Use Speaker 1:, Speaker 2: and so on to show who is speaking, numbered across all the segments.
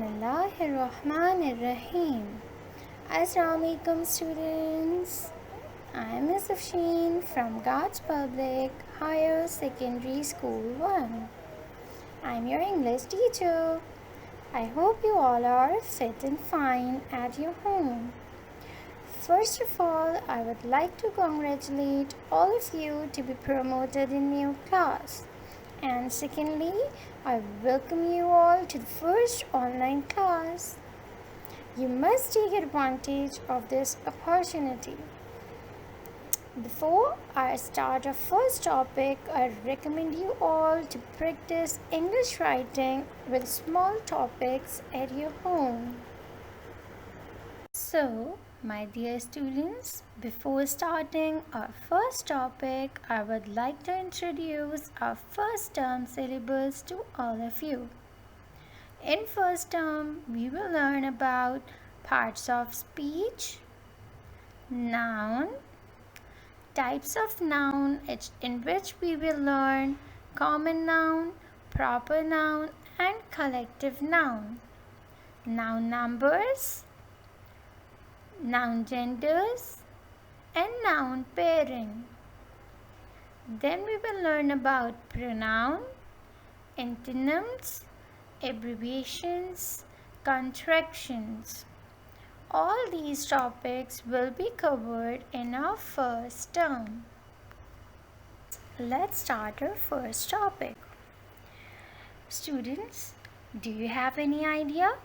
Speaker 1: Bismillahirrahmanirrahim. Assalamualaikum students. I am Ms. Afshin from God's Public Higher Secondary School 1. I am your English teacher. I hope you all are fit and fine at your home. First of all, I would like to congratulate all of you to be promoted in your class. And secondly, I welcome you all to the first online class. You must take advantage of this opportunity. Before I start our first topic, I recommend you all to practice English writing with small topics at your home. So, my dear students, before starting our first topic, I would like to introduce our first term syllabus to all of you. In first term, we will learn about parts of speech, noun, types of noun in which we will learn common noun, proper noun and collective noun, noun numbers, noun genders and noun pairing. Then we will learn about pronoun, antonyms, abbreviations, contractions. All these topics will be covered in our first term. Let's start our first topic. Students, do you have any idea?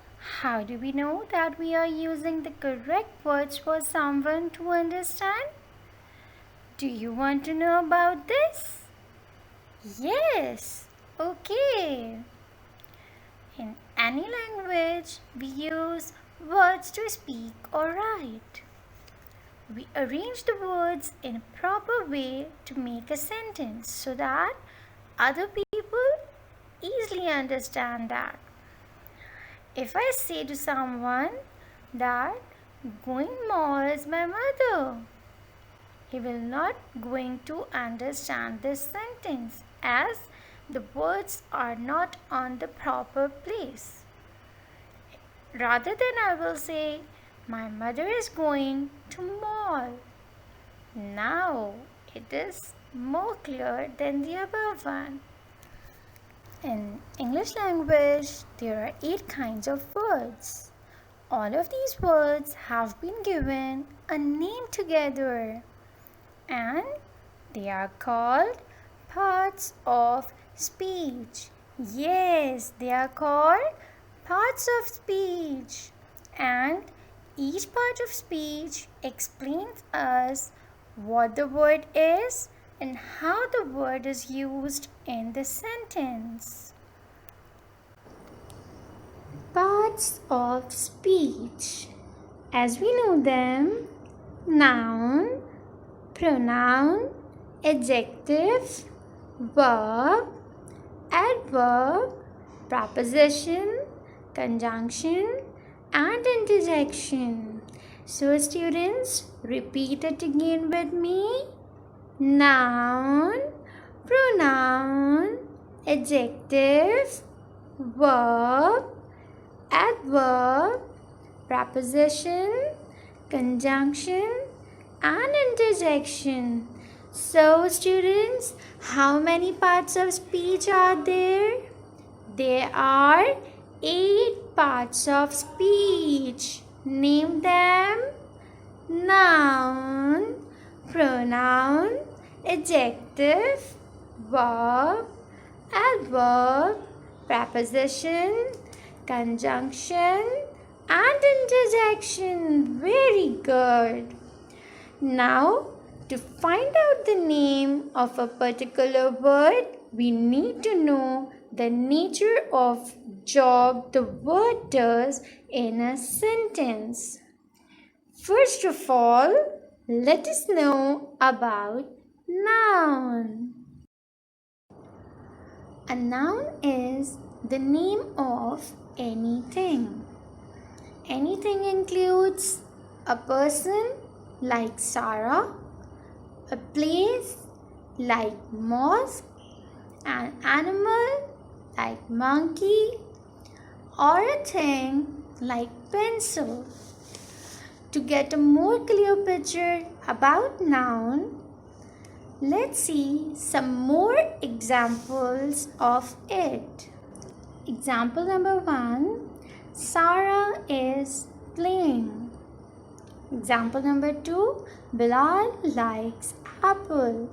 Speaker 1: How do we know that we are using the correct words for someone to understand? Do you want to know about this? Yes, okay. In any language, we use words to speak or write. We arrange the words in a proper way to make a sentence so that other people easily understand that. If I say to someone that going mall is my mother, he will not going to understand this sentence as the words are not on the proper place. Rather than I will say, my mother is going to mall. Now it is more clear than the above one. In English language, there are 8 kinds of words. All of these words have been given a name together and they are called parts of speech. Yes, they are called parts of speech. And each part of speech explains us what the word is and how the word is used in the sentence. Parts of speech. As we know them, noun, pronoun, adjective, verb, adverb, preposition, conjunction and interjection. So students, repeat it again with me. Noun, pronoun, adjective, verb, adverb, preposition, conjunction and interjection. So students, how many parts of speech are there? There are 8 parts of speech. Name them. Noun, pronoun, adjective, verb, adverb, preposition, conjunction and interjection. Very good. Now, to find out the name of a particular word, we need to know the nature of job the word does in a sentence. First of all, let us know about noun. A noun is the name of anything. Anything includes a person like Sarah, a place like mosque, an animal like monkey, or a thing like pencil. To get a more clear picture about noun, let's see some more examples of it. Example number 1, Sarah is playing. Example number 2, Bilal likes apple.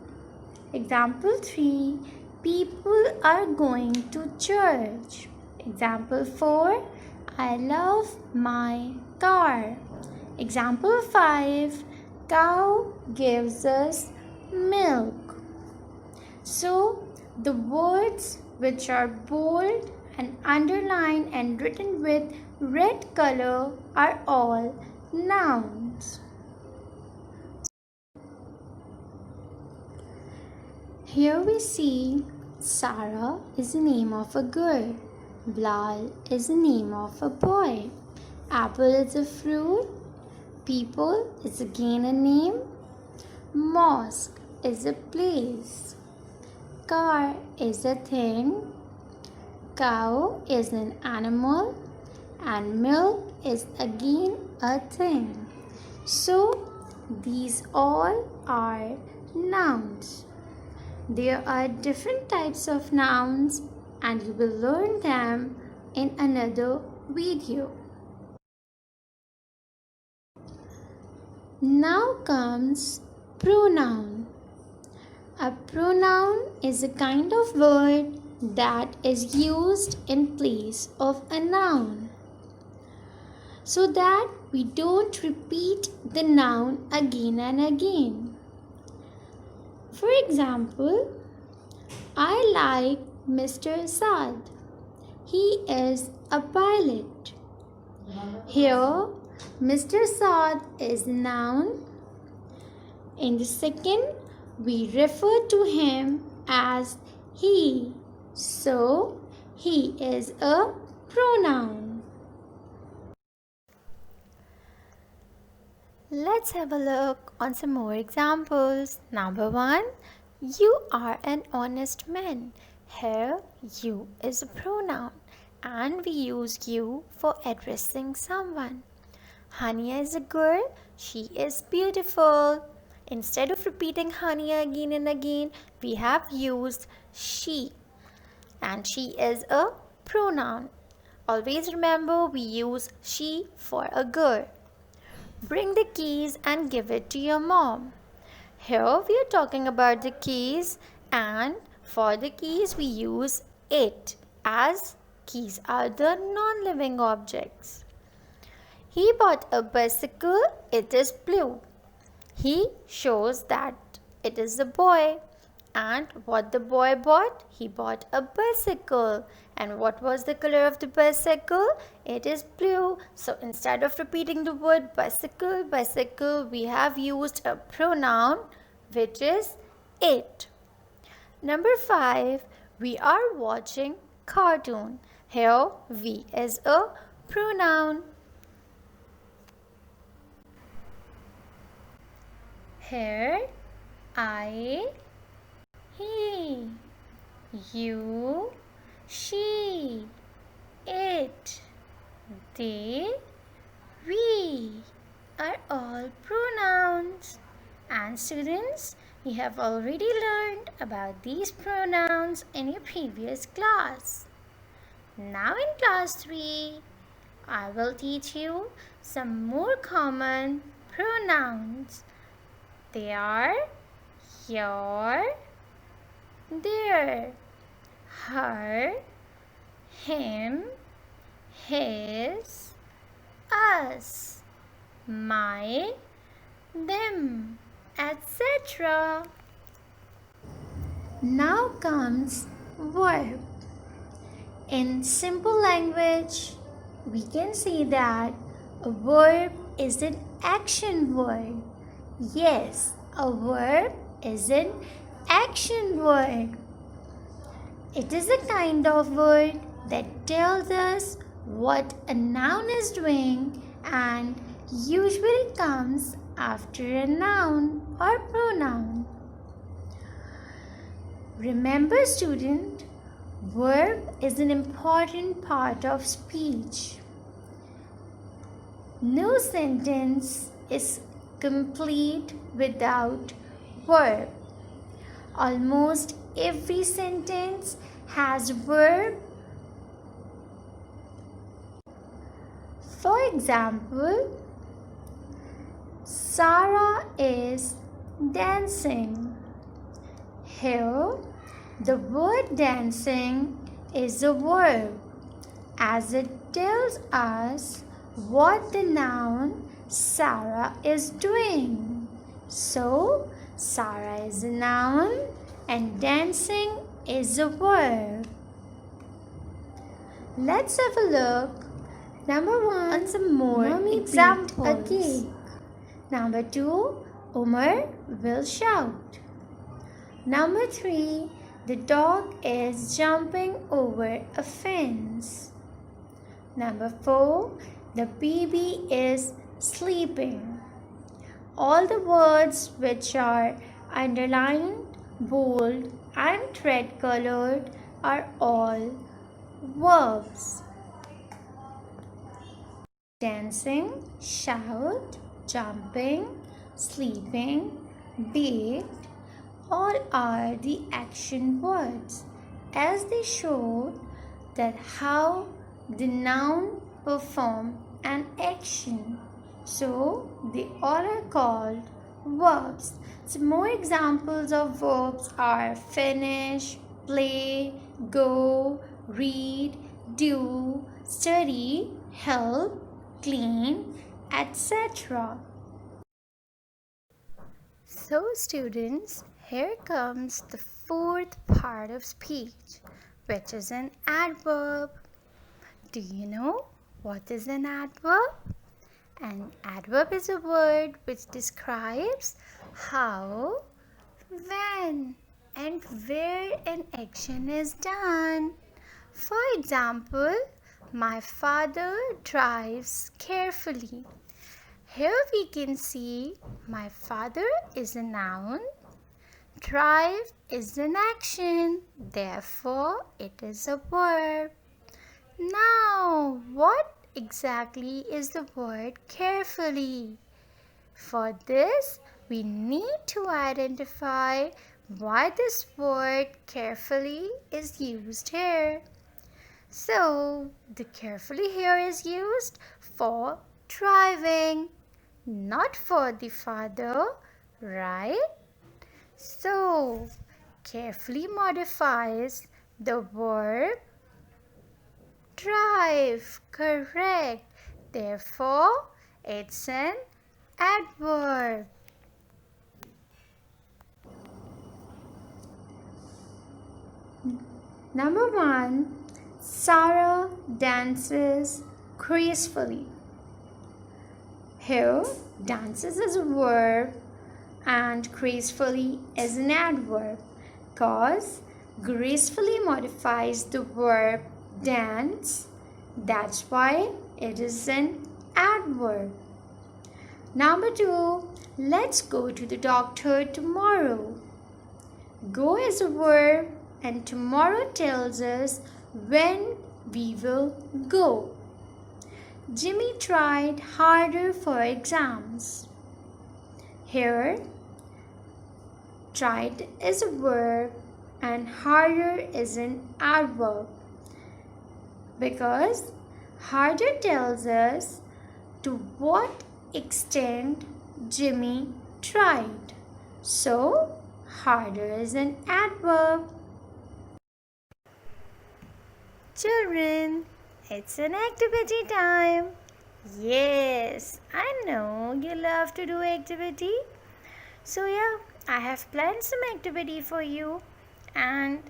Speaker 1: Example 3, people are going to church. Example 4, I love my car. Example 5, cow gives us milk. So, the words which are bold and underlined and written with red color are all nouns. Here we see Sarah is the name of a girl. Bilal is the name of a boy. Apple is a fruit. People is again a name. Mosque is a place. Car is a thing. Cow is an animal. And milk is again a thing. So these all are nouns. There are different types of nouns and you will learn them in another video. Now comes pronoun. A pronoun is a kind of word that is used in place of a noun, so that we don't repeat the noun again and again. For example, I like Mr. Saad. He is a pilot. Here, Mr. Saad is noun. In the second, we refer to him as he. So, he is a pronoun. Let's have a look on some more examples. Number 1, you are an honest man. Here, you is a pronoun and we use you for addressing someone. Hania is a girl. She is beautiful. Instead of repeating Hania again and again, we have used she. And she is a pronoun. Always remember we use she for a girl. Bring the keys and give it to your mom. Here we are talking about the keys, and for the keys we use it, as keys are the non-living objects. He bought a bicycle, it is blue. He shows that it is a boy. And what the boy bought? He bought a bicycle. And what was the color of the bicycle? It is blue. So instead of repeating the word bicycle, bicycle, we have used a pronoun which is it. Number 5, we are watching cartoon. Here, we is a pronoun. Here, I, he, you, she, it, they, we are all pronouns. And students, you have already learned about these pronouns in your previous class. Now in class 3, I will teach you some more common pronouns. They are your, their, her, him, his, us, my, them, etc. Now comes verb. In simple language, we can say that a verb is an action word. Yes, a verb is an action word. It is a kind of word that tells us what a noun is doing and usually comes after a noun or pronoun. Remember, student, Verb is an important part of speech. No sentence is complete without verb. Almost every sentence has verb. For example, Sarah is dancing. Here, the word dancing is a verb as it tells us what the noun Sarah is doing. So, Sarah is a noun and dancing is a verb. Let's have a look. Number 1, some more
Speaker 2: Mommy
Speaker 1: examples.
Speaker 2: baked a cake.
Speaker 1: Number 2, Umar will shout. Number 3, the dog is jumping over a fence. Number 4, the baby is sleeping. All the words which are underlined, bold and red colored are all verbs. Dancing, shout, jumping, sleeping, baked, all are the action words as they show that how the noun perform an action. So they all are called verbs. Some more examples of verbs are finish, play, go, read, do, study, help, clean, etc. So students, here comes the fourth part of speech, which is an adverb. Do you know what is an adverb? An adverb is a word which describes how, when, and where an action is done. For example, my father drives carefully. Here we can see my father is a noun, drive is an action, therefore it is a verb. Now, what exactly is the word carefully? For this, we need to identify why this word carefully is used here. So, the carefully here is used for driving, not for the father, right? So, carefully modifies the verb drive, correct. Therefore, it's an adverb. Number 1, Sarah dances gracefully. Here, dances is a verb and gracefully is an adverb because gracefully modifies the verb dance. That's why it is an adverb. Number 2, let's go to the doctor tomorrow. Go is a verb and tomorrow tells us when we will go. Jimmy tried harder for exams. Here, tried is a verb and harder is an adverb because harder tells us to what extent Jimmy tried. So, harder is an adverb. Children, it's an activity time. Yes, I know you love to do activity. So yeah, I have planned some activity for you, and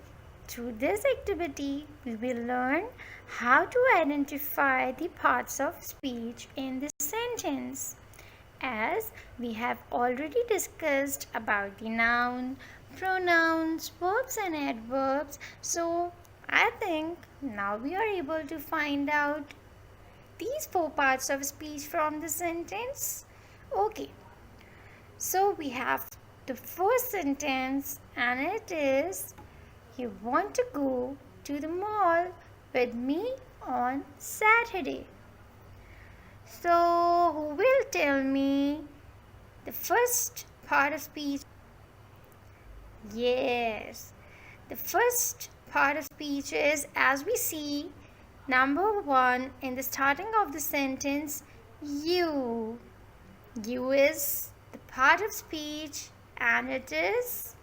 Speaker 1: through this activity we will learn how to identify the parts of speech in the sentence. As we have already discussed about the noun, pronouns, verbs and adverbs, so I think now we are able to find out these 4 parts of speech from the sentence. Okay, so we have the first sentence and it is, you want to go to the mall with me on Saturday. So, who will tell me the first part of speech? Yes, the first part of speech is, as we see, number 1 in the starting of the sentence, you. You is the part of speech and it is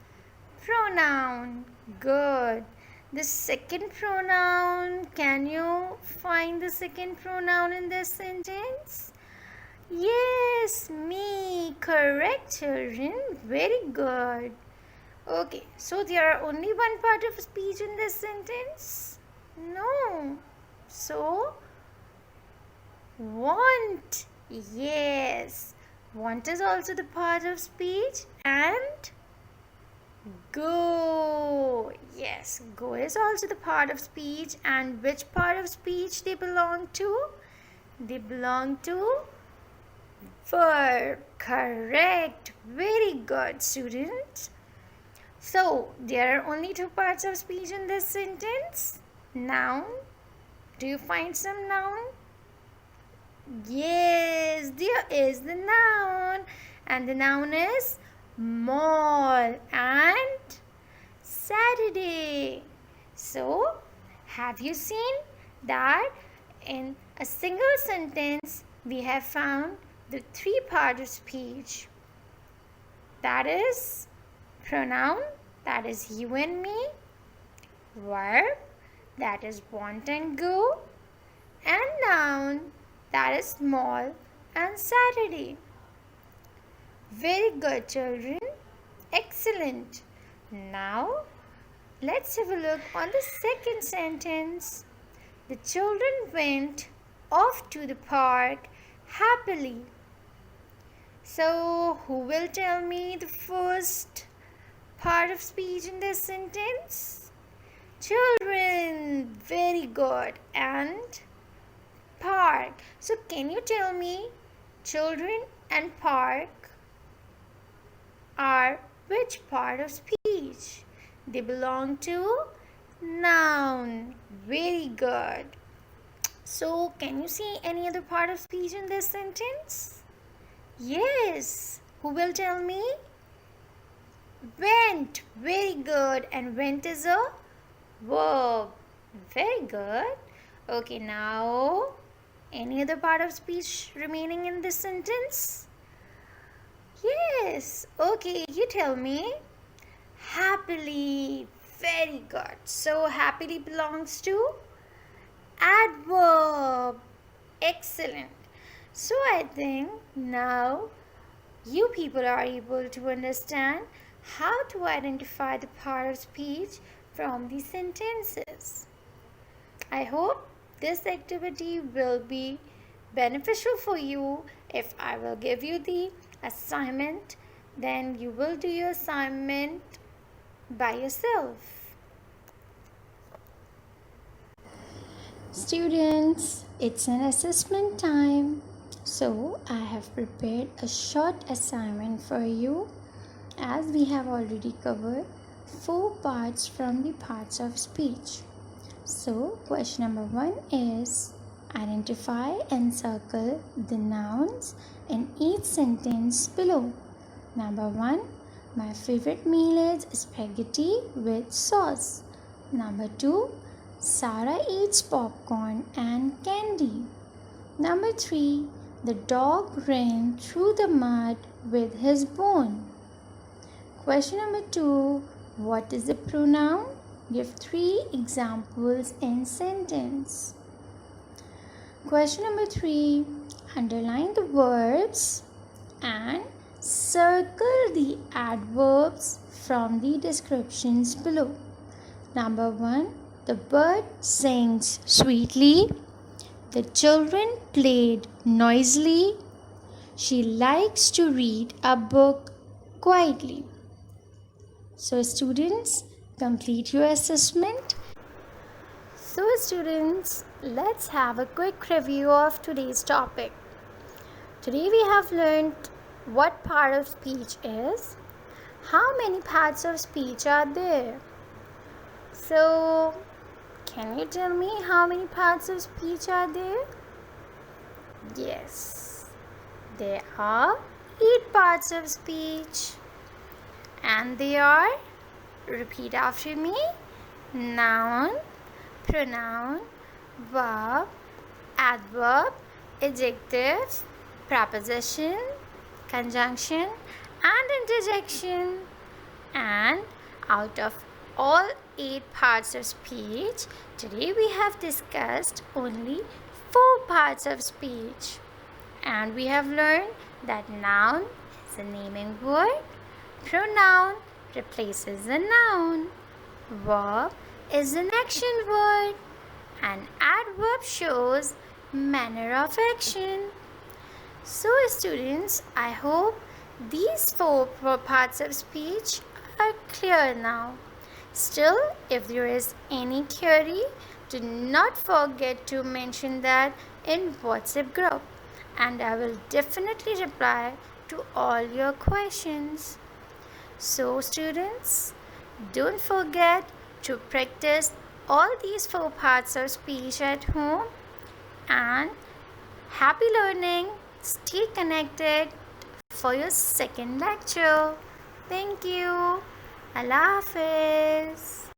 Speaker 1: pronoun. Good. The second pronoun, can you find the second pronoun in this sentence? Yes, me. Correct, children. Very good. Okay, so there are only one part of speech in this sentence? No. So, want. Yes. Want is also the part of speech and go. Yes, go is also the part of speech, and which part of speech they belong to? They belong to verb. Correct. Very good, students. So, there are only two parts of speech in this sentence. Noun. Do you find some noun? Yes, there is the noun. And the noun is mall and Saturday. So, have you seen that in a single sentence we have found the three parts of speech? That is pronoun, that is you and me, verb, that is want and go, and noun, that is small and Saturday. Very good, children. Excellent. Now, let's have a look on the second sentence. The children went off to the park happily. So, who will tell me the first part of speech in this sentence? Children. Very good. And park. So, can you tell me children and park are which part of speech? They belong to noun. Very good. So, can you see any other part of speech in this sentence? Yes. Who will tell me? Went. Very good. And went is a verb. Very good. Okay, now any other part of speech remaining in this sentence? Yes. Okay, you tell me. Happily. Very good. So, happily belongs to adverb. Excellent. So, I think now you people are able to understand how to identify the part of speech from the sentences. I hope this activity will be beneficial for you. If I will give you the assignment, then you will do your assignment by yourself. Students, it's an assessment time. So, I have prepared a short assignment for you, as we have already covered 4 parts from the parts of speech. So, question number 1 is identify and circle the nouns in each sentence below. Number 1, my favorite meal is spaghetti with sauce. Number 2, Sarah eats popcorn and candy. Number 3, the dog ran through the mud with his bone. Question number 2, what is the pronoun? Give 3 examples in sentence. Question number 3, underline the verbs and circle the adverbs from the descriptions below. Number 1, the bird sings sweetly. The children played noisily. She likes to read a book quietly. So, students, complete your assessment. So, students, let's have a quick review of today's topic. Today we have learned what part of speech is, how many parts of speech are there. So, Can you tell me how many parts of speech are there? Yes, there are 8 parts of speech. And they are, repeat after me, noun, pronoun, verb, adverb, adjective, preposition, conjunction, and interjection. And out of all 8 parts of speech, today we have discussed only 4 parts of speech. And we have learned that noun is a naming word, pronoun replaces a noun, verb is an action word, and adverb shows manner of action. So students, I hope these 4 parts of speech are clear now. Still, if there is any query, do not forget to mention that in WhatsApp group, and I will definitely reply to all your questions. So students, don't forget to practice all these 4 parts of speech at home, and happy learning. Stay connected for your second lecture. Thank you. Allah Hafiz.